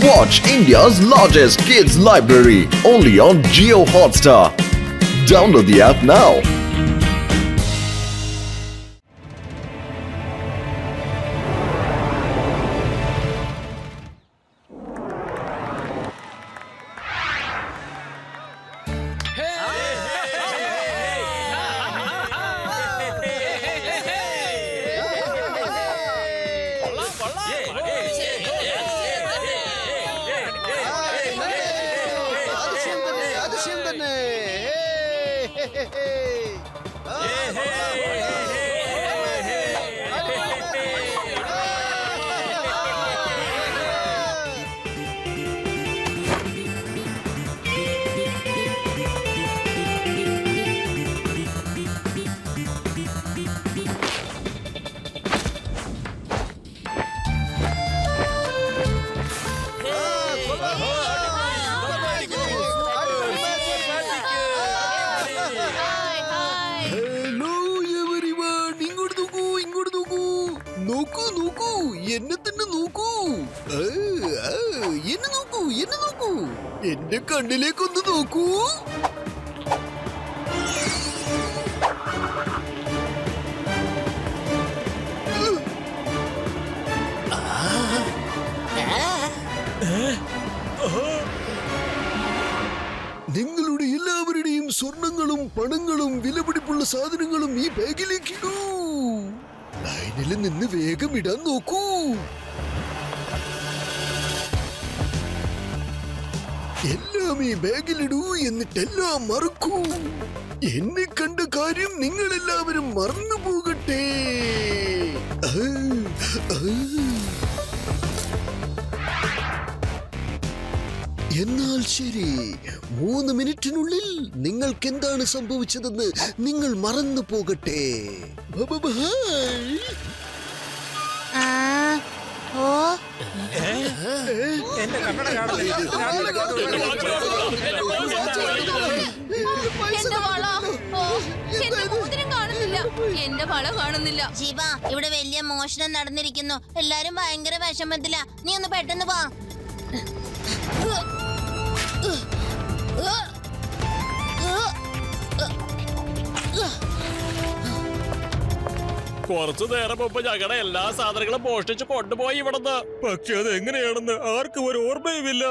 Watch India's largest kids library only on Jio Hotstar. Download the app now. എന്റെ കണ്ണിലേക്കൊന്ന് നോക്കൂ. നിങ്ങളുടെ എല്ലാവരുടെയും സ്വർണങ്ങളും പണങ്ങളും വിലപിടിപ്പുള്ള സാധനങ്ങളും ഈ ബാഗിലേക്ക് ഇടൂ. ലൈനിൽ നിന്ന് വേഗം ഇടാൻ നോക്കൂ. എല്ലാം ഈ ബാഗിലിടൂ, എന്നിട്ടെല്ലാം മറക്കൂ. എന്നെ കണ്ട കാര്യം നിങ്ങൾ എല്ലാവരും മറന്നു പോകട്ടെ. എന്നാൽ ശരി, 3 മിനിറ്റിനുള്ളിൽ നിങ്ങൾക്ക് എന്താണ് സംഭവിച്ചതെന്ന് നിങ്ങൾ മറന്നു പോകട്ടെ. എന്റെ വള കാണുന്നില്ല. ജീവ, ഇവിടെ വലിയ മോഷണം നടന്നിരിക്കുന്നു. എല്ലാരും ഭയങ്കര വിഷമത്തില. നീ ഒന്ന് പെട്ടെന്ന് വാ. കുറച്ചു നേരം മുമ്പ് ഞങ്ങളുടെ എല്ലാ സാധനങ്ങളും മോഷ്ടിച്ച് കൊണ്ടുപോയി ഇവിടുന്ന്. പക്ഷെ അത് എങ്ങനെയാണെന്ന് ആർക്കും ഒരു ഓർമ്മയുമില്ല.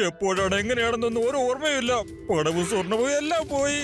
എപ്പോഴാണ് എങ്ങനെയാണെന്നൊന്നും ഒരു ഓർമ്മയുമില്ല. പണവും സ്വർണവും എല്ലാം പോയി.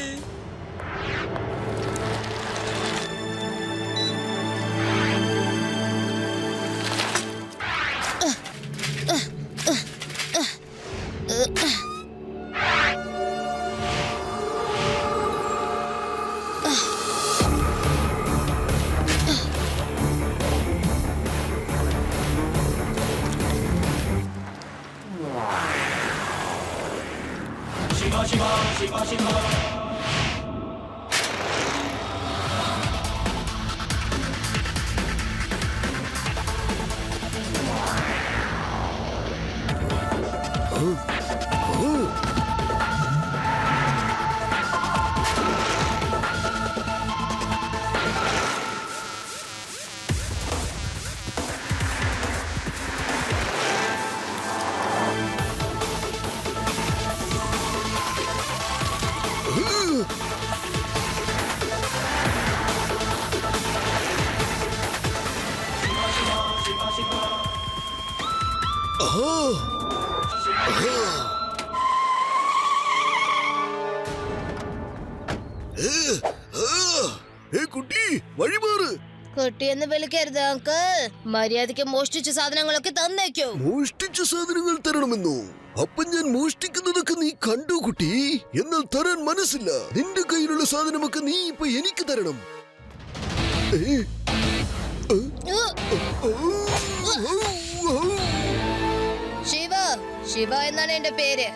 കുട്ടി, വഴിമാറ്. കുട്ടിയെന്ന് വിളിക്കരുത് അങ്കിൾ. മര്യാദയ്ക്ക് മോഷ്ടിച്ച സാധനങ്ങളൊക്കെ തന്നേക്കോ. മോഷ്ടിച്ച സാധനങ്ങൾ തരണമെന്നോ? അപ്പൊ ഞാൻ മോഷ്ടിക്കുന്നതൊക്കെ നീ കണ്ടു കുട്ടി. എന്നാൽ തരാൻ മനസ്സില്ല. നിന്റെ കയ്യിലുള്ള സാധനമൊക്കെ നീ ഇപ്പൊ എനിക്ക് തരണം. ശിവ, ശിവ എന്നാണ് എന്റെ പേര്.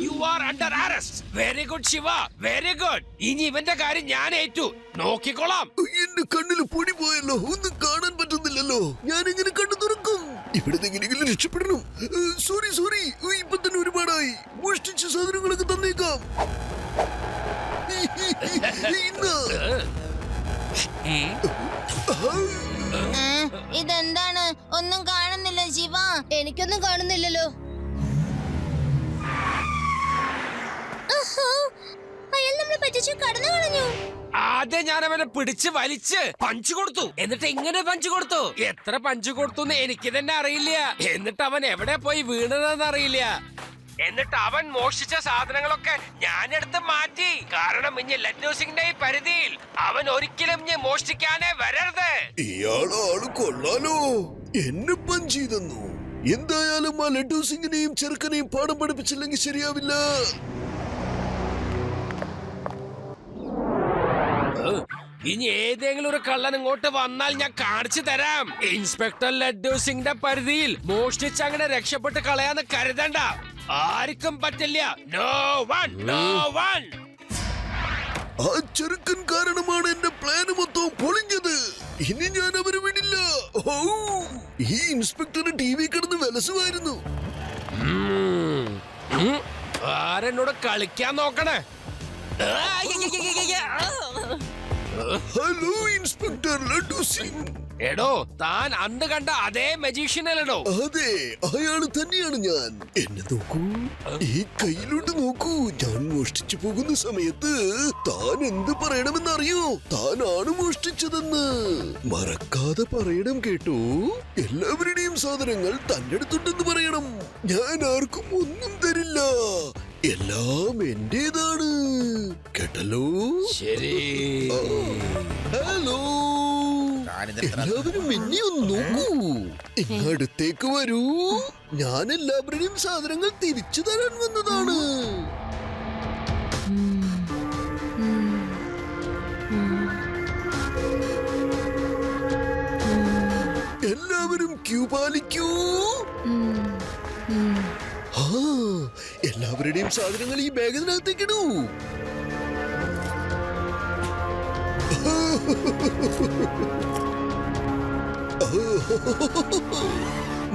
You are under arrest. Very good, Shiva. Very good. ഇനി ഇവന്റെ കാര്യം ഞാൻ ഏറ്റു. നോക്കിക്കോളാം. എന്റെ കണ്ണിൽ പൊടി പോയല്ലോ, ഒന്നും കാണാൻ പറ്റുന്നില്ല. ഇല്ലല്ലോ, ഞാൻ എങ്ങനെ കണ്ണു തുറക്കും? ഇവിടെ എങ്ങനെയെങ്കിലും രക്ഷപ്പെടണം. സോറി ഇപ്പൊ തന്നെ ഒരുപാടായി. മോഷ്ടിച്ച സാധനങ്ങളൊക്കെ തന്നേക്കാം. ഇതെന്താണ്? ഒന്നും കാണുന്നില്ല ശിവ. എനിക്കൊന്നും കാണുന്നില്ലല്ലോ. അയാൾ നമ്മളെ പറ്റിച്ചു കടന്നു കളഞ്ഞു. ആദ്യം ഞാൻ അവനെ പിടിച്ച് വലിച്ച് പഞ്ച് കൊടുത്തു. എന്നിട്ട് ഇങ്ങനെ പഞ്ച് കൊടുത്തു. എത്ര പഞ്ച് കൊടുത്തു എന്ന് എനിക്ക് തന്നെ അറിയില്ല. എന്നിട്ട് അവൻ എവിടെ പോയി വീണതെന്ന് അറിയില്ല. എന്നിട്ട് അവൻ മോഷ്ടിച്ച സാധനങ്ങളൊക്കെ ഞാനെടുത്ത് മാറ്റി. കാരണം ഇനി ലഡ്ഡു സിംഗിന്റെ ഈ പരിധിയിൽ അവൻ ഒരിക്കലും ഇനി മോഷ്ടിക്കാനേ വരരുത്. ഇയാളാള് കൊള്ളാലോ, എന്നെ പഞ്ച് ചെയ്തെന്നു. എന്തായാലും ആ ലഡ്ഡു സിംഗിനെയും ചെറുക്കനെയും പാഠം പഠിപ്പിച്ചില്ലെങ്കിൽ ശരിയാവില്ല. ഇനി ഏതെങ്കിലും ഒരു കള്ളൻ ഇങ്ങോട്ട് വന്നാൽ ഞാൻ കാണിച്ചു തരാം. ഇൻസ്പെക്ടർ ലഡ്ഡു സിംഗിന്റെ പരിധിയിൽ മോഷ്ടിച്ച് അങ്ങനെ രക്ഷപ്പെട്ട് കളയാന്ന് കരുതണ്ട. ആർക്കും പറ്റില്ല. No one. ആ ചെറുക്കൻ കാരണമാണ് എന്റെ പ്ലാന് മൊത്തം പൊളിഞ്ഞത്. ഇനി ഞാൻ അവരെ വിടില്ല. ഈ ഇൻസ്പെക്ടർ TV കിടന്ന് വിലസുമായിരുന്നു. ആരെന്നോട് കളിക്കാൻ നോക്കണേ? Hello inspector laddu Singh. എടോ, താൻ അന്ന് കണ്ട അതേ മജീഷ്യൻ അല്ലടോ? അതെ, അയാള് തന്നെയാണ് ഞാൻ. എന്നെ നോക്കൂ, ഈ കയ്യിലോട്ട് നോക്കൂ. ഞാൻ മോഷ്ടിച്ചു പോകുന്ന സമയത്ത് താൻ എന്ത് പറയണമെന്നറിയോ? താനാണ് മോഷ്ടിച്ചതെന്ന് മറക്കാതെ പറയണം, കേട്ടോ? എല്ലാവരുടെയും സാധനങ്ങൾ തന്റെ അടുത്തുണ്ടെന്ന് പറയണം. ഞാൻ ആർക്കും ഒന്നും തരില്ല. എല്ലാം എന്റേതാണ്, കേട്ടല്ലോ? ശരി. ഹലോ, എല്ലാവരും എന്നെ ഒന്ന് നോക്കൂ. ഇങ്ങടുത്തേക്ക് വരൂ. ഞാൻ എല്ലാവരുടെയും സാധനങ്ങൾ തിരിച്ചു തരാൻ വന്നതാണ്. എല്ലാവരും ക്യൂ പാലിക്കൂ. എല്ലാവരുടെയും സാധനങ്ങൾ ഈ ബാഗിനകത്തേക്ക് ഇടൂ.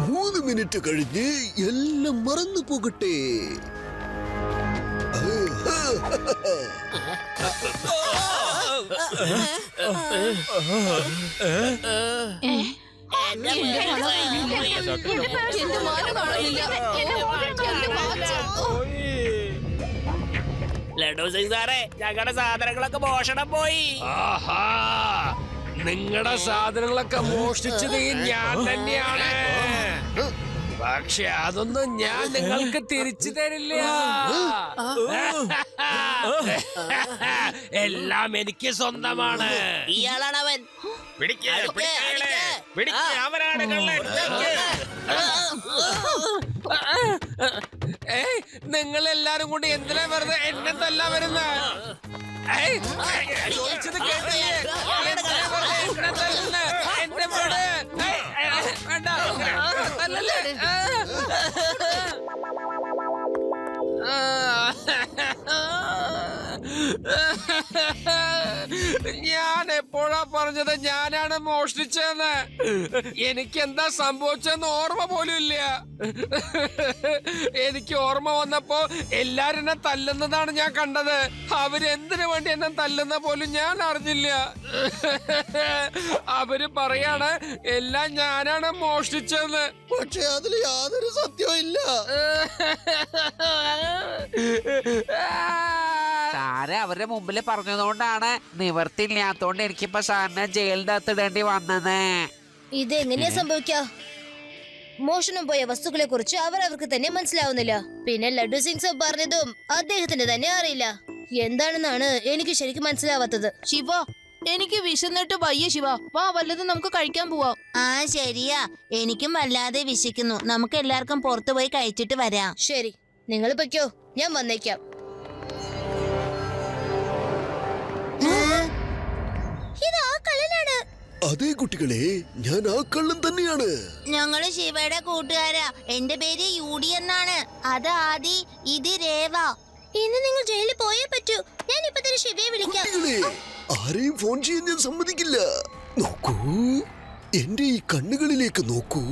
3 മിനിറ്റ് കഴിഞ്ഞ് എല്ലാം മറന്നു പോകട്ടെ. ലഡ്ഡു സിംഗ് സാറേ, ഞങ്ങളുടെ സാധനങ്ങളൊക്കെ മോഷണം പോയി. ആഹാ, നിങ്ങളുടെ സാധനങ്ങളൊക്കെ മോഷ്ടിച്ചത് ഞാൻ തന്നെയാണ്. പക്ഷെ അതൊന്നും ഞാൻ നിങ്ങൾക്ക് തിരിച്ചു തരില്ല. എല്ലാം എനിക്ക് സ്വന്തമാണ്. ഇയാളാണ് അവൻ. അവനാണ് കള്ളൻ. നിങ്ങൾ എല്ലാരും കൂടി എന്തിനാ വെറുതെ എന്നെ തല്ലാ വരുന്ന? ചോദിച്ചത് കേട്ടില്ലേ? എന്തിനാ വെറുതെ എന്നെ തല്ലുന്നെ? എന്റെ വീട് വേണ്ട, അല്ലല്ലേ? ഞാൻ എപ്പോഴാ പറഞ്ഞത് ഞാനാണ് മോഷ്ടിച്ചതെന്ന്? എനിക്ക് എന്താ സംഭവിച്ചെന്ന് ഓർമ്മ പോലും ഇല്ല. എനിക്ക് ഓർമ്മ വന്നപ്പോ എല്ലാരും എന്നെ തല്ലുന്നതാണ് ഞാൻ കണ്ടത്. അവരെന്തിനു വേണ്ടി എന്നെ തല്ലുന്ന പോലും ഞാൻ അറിഞ്ഞില്ല. അവര് പറയാണ് എല്ലാം ഞാനാണ് മോഷ്ടിച്ചതെന്ന്. പക്ഷെ അതിൽ യാതൊരു സത്യവും ഇല്ല. സാറ് അവരുടെ മുമ്പിൽ പറഞ്ഞതുകൊണ്ടാണ് നിവർത്തിയില്ലാത്തോണ്ട് എനിക്കിപ്പോ സാറിനെ ജയിലിന്റെ അകത്ത് ഇടേണ്ടി വന്നത്. ഇത് എങ്ങനെയാ സംഭവിക്ക? മോഷണം പോയ വസ്തുക്കളെ കുറിച്ച് അവർക്ക് തന്നെ മനസ്സിലാവുന്നില്ല. പിന്നെ ലഡ്ഡു സിംഗ് സാബ് പറഞ്ഞതും അദ്ദേഹത്തിന് തന്നെ അറിയില്ല. എന്താണെന്നാണ് എനിക്ക് ശരിക്കും മനസ്സിലാവാത്തത്. ശിവ, എനിക്ക് വിശന്നിട്ട് വയ്യ ശിവ. വാ, വല്ലതും നമുക്ക് കഴിക്കാൻ പോവാം. ആ ശരിയാ, എനിക്കും വല്ലാതെ വിശക്കുന്നു. നമുക്ക് എല്ലാവർക്കും പുറത്തു പോയി കഴിച്ചിട്ട് വരാം. ശരി, നിങ്ങൾ പൊയ്ക്കോ, ഞാൻ വന്നേക്കാം. അതേ കുട്ടികളെ, ഞാൻ ആ കള്ളൻ തന്നെയാണ്. ഞങ്ങള് ശിവയുടെ കൂട്ടുകാരാ. എന്റെ പേര് യൂഡി എന്നാണ്. അത് ആദി, ഇത് രേവ. ഇന്ന് നിങ്ങൾ ജയിലിൽ പോയേ പറ്റൂ. ഞാൻ ഇപ്പൊ തന്നെ ശിവയെ വിളിക്കാം. കുട്ടികളെ, ആരെയും ഫോൺ ചെയ്യാൻ ഞാൻ സമ്മതിക്കില്ല. നോക്കൂ, എന്റെ ഈ കണ്ണുകളിലേക്ക് നോക്കൂ.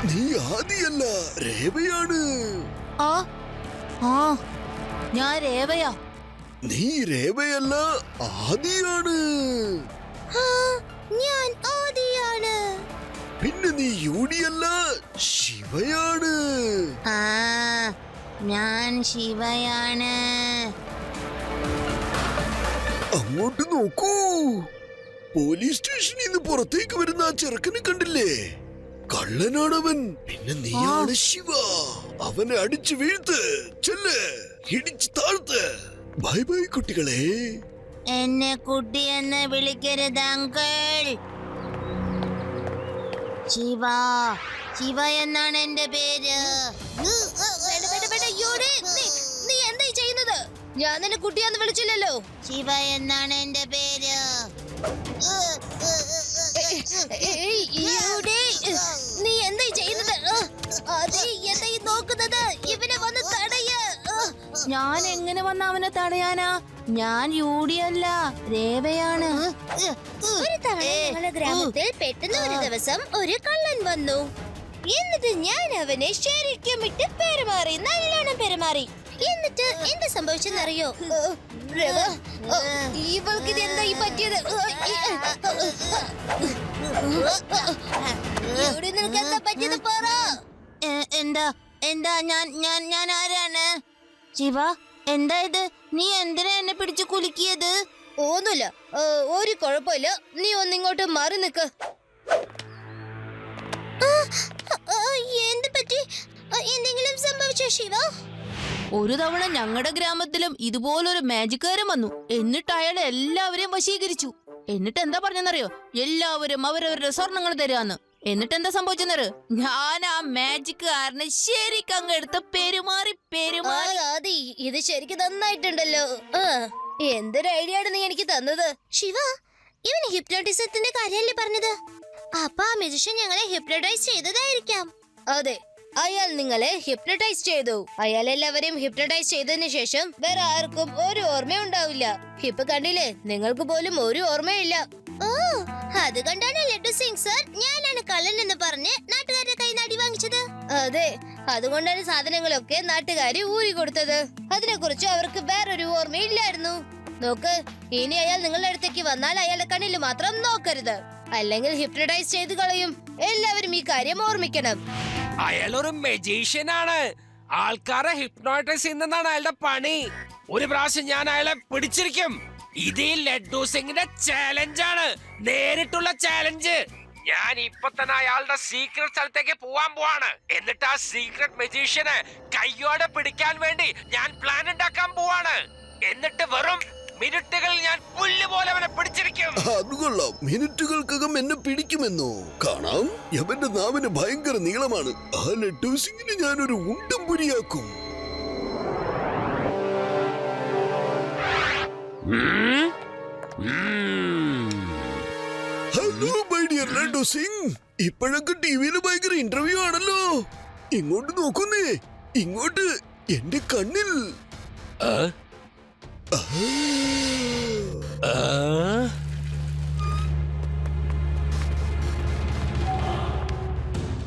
നീ ആദിയല്ല, രേവയാണ്. ആ ആ ഞാൻ രേവയാ. നീ രേവയല്ല, ആദിയാണ്. ഞാൻ ആദിയാണ്. പിന്നെ നീ യൂണിയല്ല, ശിവയാണ്. ഞാൻ ശിവയാണ്. അങ്ങോട്ട് നോക്കൂ. പോലീസ് സ്റ്റേഷനിൽ നിന്ന് പുറത്തേക്ക് വരുന്ന ആ ചെറുക്കനെ കണ്ടില്ലേ? കള്ളനാണവൻ. പിന്നെ നീയാണ് ശിവ. അവനെ അടിച്ചു വീഴ്ത്ത്, ചെല്ല്, ഇടിച്ചു താഴ്ത്ത്. ബൈ ബൈ കുട്ടികളെ. എന്നെ കുട്ടിയെന്ന് വിളിക്കരുത് അങ്കിൾ. ശിവ, ശിവ എന്നാണ് എന്റെ പേര്. നീ എന്തായി ചെയ്യുന്നത്? ഞാൻ നിന്നെ കുട്ടിയാന്ന് വിളിച്ചില്ലല്ലോ. ശിവ എന്നാണ് എന്റെ പേര്. നീ എന്തായി ചെയ്യുന്നത്? എന്തായി നോക്കുന്നത്? ഇവനെ വന്ന് തടയ. ഞാൻ എങ്ങനെ വന്ന അവനെ തടയാനാ? ഞാൻ യൂടിയല്ല, രേവയാണ്. ഒരു തവണ ഞങ്ങളുടെ ഗ്രാമത്തിൽ പെട്ടെന്ന് ഒരു ദിവസം ഒരു കള്ളൻ വന്നു. എന്നിട്ട് ഞാൻ അവനെ ശരിക്കും ഇട്ട് പെരുമാറി, നല്ലോണം പെരുമാറി. എന്നിട്ട് എന്താ സംഭവിച്ചെന്നറിയോ? ഇവൾക്ക് ഇത് എന്തായി പറ്റിയത്? നിനക്ക് എന്താ പറ്റിയത് പറ. എന്താ എന്താ ഞാൻ ആരാണ്? ശിവ, എന്താ ഇത്? നീ എന്തിനാ എന്നെ പിടിച്ചു കുലുക്കിയത്? ഒന്നുമില്ല, ഒരു കുഴപ്പമില്ല. നീ ഒന്നിങ്ങോട്ട് മാറി നിക്ക്. എന്ത് പറ്റി? എന്തെങ്കിലും സംഭവിച്ചോ ശിവ? ഒരു തവണ ഞങ്ങളുടെ ഗ്രാമത്തിലും ഇതുപോലൊരു മാജിക്കാരൻ വന്നു. എന്നിട്ട് അയാൾ എല്ലാവരെയും വശീകരിച്ചു. എന്നിട്ട് എന്താ പറഞ്ഞെന്നറിയോ? എല്ലാവരും അവരവരുടെ സ്വർണങ്ങൾ തരാന്ന്. എന്നിട്ട് എന്താ സംഭവിച്ചെന്നറിയോ? ഞാൻ ആ മാജിക്കാരനെ ശരിക്കും അങ്ങ് എടുത്ത് പെരുമാറി. ആദി, ഇത് ശരിക്കും നന്നായിട്ടുണ്ടല്ലോ. എന്തൊരു ഐഡിയ ആണ് നീ എനിക്ക് തന്നത്. ശിവ, ഇവന് ഹിപ്നോട്ടിസത്തിന്റെ കാര്യമല്ലേ പറഞ്ഞത്? അപ്പൊ ആ മ്യൂസിഷ്യൻ ഞങ്ങളെ ഹിപ്നോട്ടൈസ് ചെയ്തതായിരിക്കാം. അതെ, അയാൾ നിങ്ങളെ ഹിപ്നോട്ടൈസ് ചെയ്തു. അയാൾ എല്ലാവരെയും ഹിപ്നോട്ടൈസ് ചെയ്തതിനു ശേഷം വേറെ ആർക്കും ഒരു ഓർമ്മയും ഉണ്ടാവില്ല. ഇപ്പൊ കണ്ടില്ലേ, നിങ്ങൾക്ക് പോലും ഒരു ഓർമ്മയില്ല. ഓ, അതുകൊണ്ടാണ് ലഡു സിംഗ് സർ ഞാനാണ് കള്ളൻ എന്ന് പറഞ്ഞ് നാട്ടുകാരുടെ കയ്യിൽ നിന്ന് അടി വാങ്ങിച്ചത്. അതെ, അതുകൊണ്ടാണ് സാധനങ്ങളൊക്കെ നാട്ടുകാര് ഊരി കൊടുത്തത്. അതിനെക്കുറിച്ച് അവർക്ക് വേറൊരു ഓർമ്മയില്ലായിരുന്നു. നോക്ക്, ഇനി അയാൾ നിങ്ങളുടെ അടുത്തേക്ക് വന്നാൽ അയാളുടെ കണ്ണിൽ മാത്രം നോക്കരുത്, അല്ലെങ്കിൽ ഹിപ്നോട്ടൈസ് ചെയ്ത് കളയും. എല്ലാവരും ഈ കാര്യം ഓർമ്മിക്കണം. അയാളൊരു മെജീഷ്യൻ ആണ്. ആൾക്കാരെ ഹിപ്നോട്ടൈസ് ചെയ്യുന്നതാണ് അയാളുടെ പണി. ഒരു പ്രാവശ്യം ഞാൻ അയാളെ പിടിച്ചിരിക്കും. ഇത് ഈ ലഡ്ഡു സിംഗിന്റെ ചാലഞ്ച് ആണ്, നേരിട്ടുള്ള ചാലഞ്ച്. ഞാൻ ഇപ്പൊ തന്നെ അയാളുടെ സീക്രട്ട് സ്ഥലത്തേക്ക് പോവാൻ പോവാണ്. എന്നിട്ട് ആ സീക്രട്ട് മെജീഷ്യനെ കയ്യോടെ പിടിക്കാൻ വേണ്ടി ഞാൻ പ്ലാൻ ഉണ്ടാക്കാൻ പോവാണ്. എന്നിട്ട് വെറും മിനിറ്റുകളിൽ ഞാൻ പുല്ല് പോലെ അവനെ പിടിച്ചിരിക്കും. അതുകൊള്ളാം. മിനിറ്റുകൾക്കകം എന്നെ പിടിക്കുമെന്നോ? കാണാം. അവന്റെ നാവിന് ഭയങ്കര നീളമാണ്. ആ ലഡ്ഡു സിംഗിന് ഞാനൊരു ഉണ്ടം പുരിയാക്കും. Hello my dear Laddu Singh. ഇപ്പോഴൊക്കെ ടിവിയിൽ ഭയങ്കര ഇന്റർവ്യൂ ആണല്ലോ. ഇങ്ങോട്ട് നോക്കുന്നേ, ഇങ്ങോട്ട്, എന്റെ കണ്ണിൽ.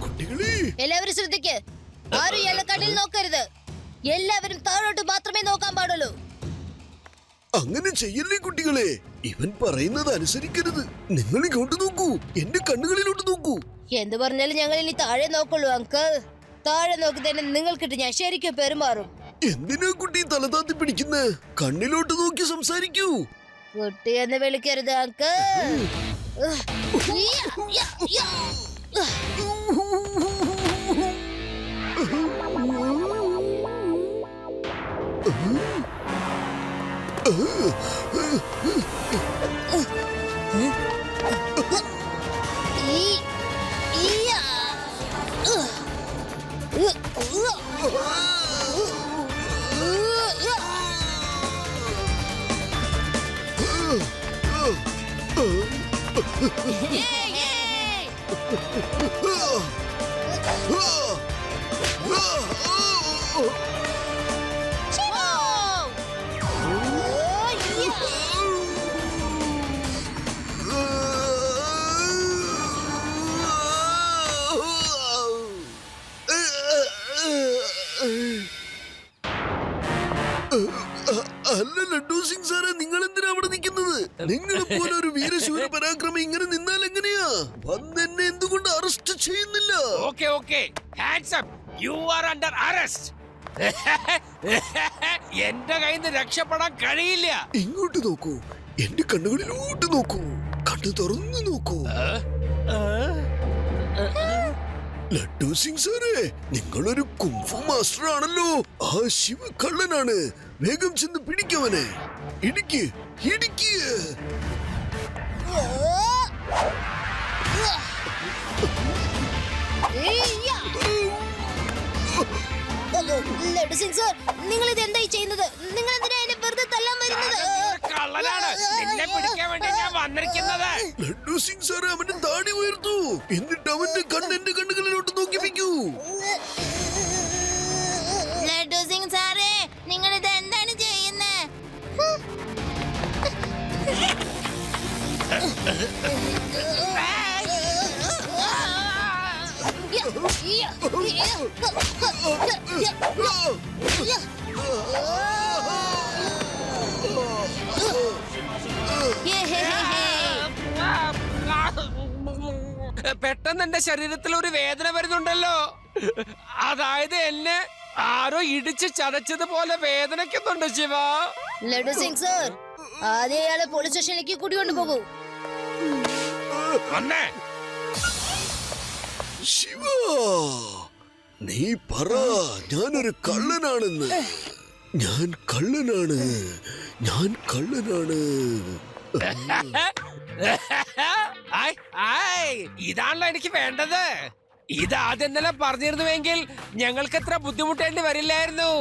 കുട്ടികളെ, എല്ലാവരും ശ്രദ്ധിക്ക്. ആരും ഇയാളുടെ കണ്ണിൽ നോക്കരുത്. എല്ലാവരും താഴോട്ട് മാത്രമേ നോക്കാൻ പാടുള്ളൂ. അങ്ങനെ ചെയ്യല്ലേ കുട്ടികളെ. ഇവൻ പറയുന്നത് അനുസരിക്കരുത്. നിങ്ങൾ ഇങ്ങോട്ട് നോക്കൂ, എന്റെ കണ്ണുകളിലോട്ട് നോക്കൂ. എന്ത് പറഞ്ഞാലും ഞങ്ങൾ ഇനി താഴെ നോക്കുള്ളൂ അങ്കിൾ. താഴെ നോക്കി തന്നെ നിങ്ങൾക്കിട്ട് ഞാൻ ശരിക്കും പെരുമാറും. എന്തിനാ കുട്ടി തലതാത്തി പിടിക്കുന്നെ? കണ്ണിലോട്ട് നോക്കി സംസാരിക്കൂ. കുട്ടി എന്ന് വിളിക്കരുത് അങ്കിൾ. പറയുന്നത്. നിങ്ങളെ പോലെ ഒരു വീരശൂര പരാക്രമം ഇങ്ങനെ നിന്നാൽ എങ്ങനെയാ? വന്ന് എന്നെ എന്തുകൊണ്ട് അറസ്റ്റ് ചെയ്യുന്നില്ല? Okay okay hands up, you are under arrest. എന്റെ കയ്യിൽ നിന്ന് രക്ഷപ്പെടാൻ കഴിയില്ല. ഇങ്ങോട്ട് നോക്കൂ, എന്റെ കണ്ണുകളിലോട്ട് നോക്കൂ, കണ്ണു തുറന്നു നോക്കൂ. ലഡ്ഡു സിംഗ് സാറേ, നിങ്ങളൊരു കുംഫു മാസ്റ്റർ ആണല്ലോ. ആ ശിവ കള്ളനാണ്. വേഗം ചെന്ന് പിടിക്കവനെ. ഇടിക്ക് ഇടിക്ക്. ലഡ്ഡു സിംഗ് സാർ, നിങ്ങൾ ഇത് എന്തായി ചെയ്യുന്നത്? നിങ്ങൾ എന്തിനാ എന്നെ വെറുതെ തല്ലാൻ വരുന്നത്? കള്ളനാണ്, നിന്നെ പിടിക്കാൻ വേണ്ടി ഞാൻ വന്നിരിക്കുന്നത്. ലഡ്ഡു സിംഗ് സാറേ, അവന്റെ താടി ഉയർത്തു. എന്നിട്ട് അവന്റെ കണ്ണ് എന്റെ കണ്ണുകളിലോട്ട് നോക്കിപ്പിക്കൂ. ലഡ്ഡു സിംഗ് സാറേ, നിങ്ങൾ ഇത് എന്താണ് ചെയ്യുന്നത്? പെട്ടെന്ന് എന്റെ ശരീരത്തിൽ ഒരു വേദന വരുന്നുണ്ടല്ലോ. അതായത് എന്നെ ആരോ ഇടിച്ച് ചതച്ചതുപോലെ വേദനയ്ക്കുന്നുണ്ട് ശിവ. ലഡ്ഡു സിംഗ് സാർ, ആദ്യം അയാളെ പോലീസ് സ്റ്റേഷനിലേക്ക് കൂട്ടിക്കൊണ്ടു പോകൂ. വന്നേ. ശിവ, നീ പറ, ഞാനൊരു കള്ളനാണെന്ന്. ഞാൻ കള്ളനാണ്, ഞാൻ കള്ളനാണ്. ആയ്, ആയ്, ഇതാണല്ലോ എനിക്ക് വേണ്ടത്. ഇത് ആദ്യം തന്നെ പറഞ്ഞിരുന്നുവെങ്കിൽ ഞങ്ങൾക്ക് എത്ര ബുദ്ധിമുട്ടേണ്ടി വരില്ലായിരുന്നു.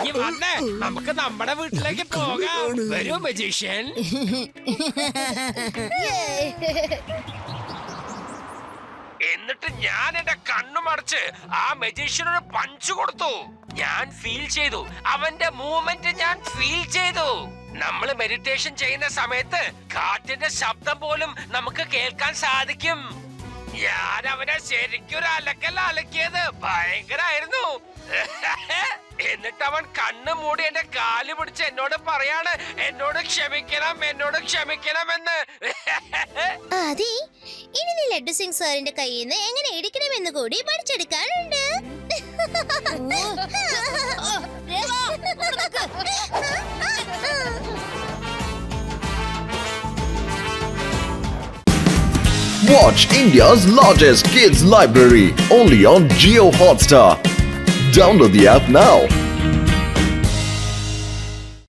ഈ വന്നേ, നമുക്ക് നമ്മുടെ വീട്ടിലേക്ക് പോകാം. വരൂ മജീഷ്യൻ. എന്നിട്ട് ഞാൻ എന്റെ കണ്ണുമടച്ച് ആ മജീഷ്യനൊരു പഞ്ച് കൊടുത്തു. ഞാൻ ഫീൽ ചെയ്തു, അവന്റെ മൂവ്മെന്റ് ഞാൻ ഫീൽ ചെയ്തു. നമ്മൾ മെഡിറ്റേഷൻ ചെയ്യുന്ന സമയത്ത് കാറ്റിന്റെ ശബ്ദം പോലും നമുക്ക് കേൾക്കാൻ സാധിക്കും. ഞാൻ അവനെ ശരിക്കും ഒരു അലക്കല്ല അലക്കിയത്. ഭയങ്കരായിരുന്നു. എന്നിട്ട് അവൻ കണ്ണു മൂടി എന്റെ കാല് പിടിച്ച് എന്നോട് പറയാണ്, എന്നോട് ക്ഷമിക്കണം, എന്നോട് ക്ഷമിക്കണമെന്ന്. അതെ, ഇനി നീ ലഡ്ഡു സിംഗ് സാറിന്റെ കയ്യിൽ നിന്ന് എങ്ങനെ ഇടിക്കണമെന്ന് കൂടി പഠിച്ചെടുക്കാനുണ്ട്. Watch India's largest kids library only on Jio Hotstar. Download the app now.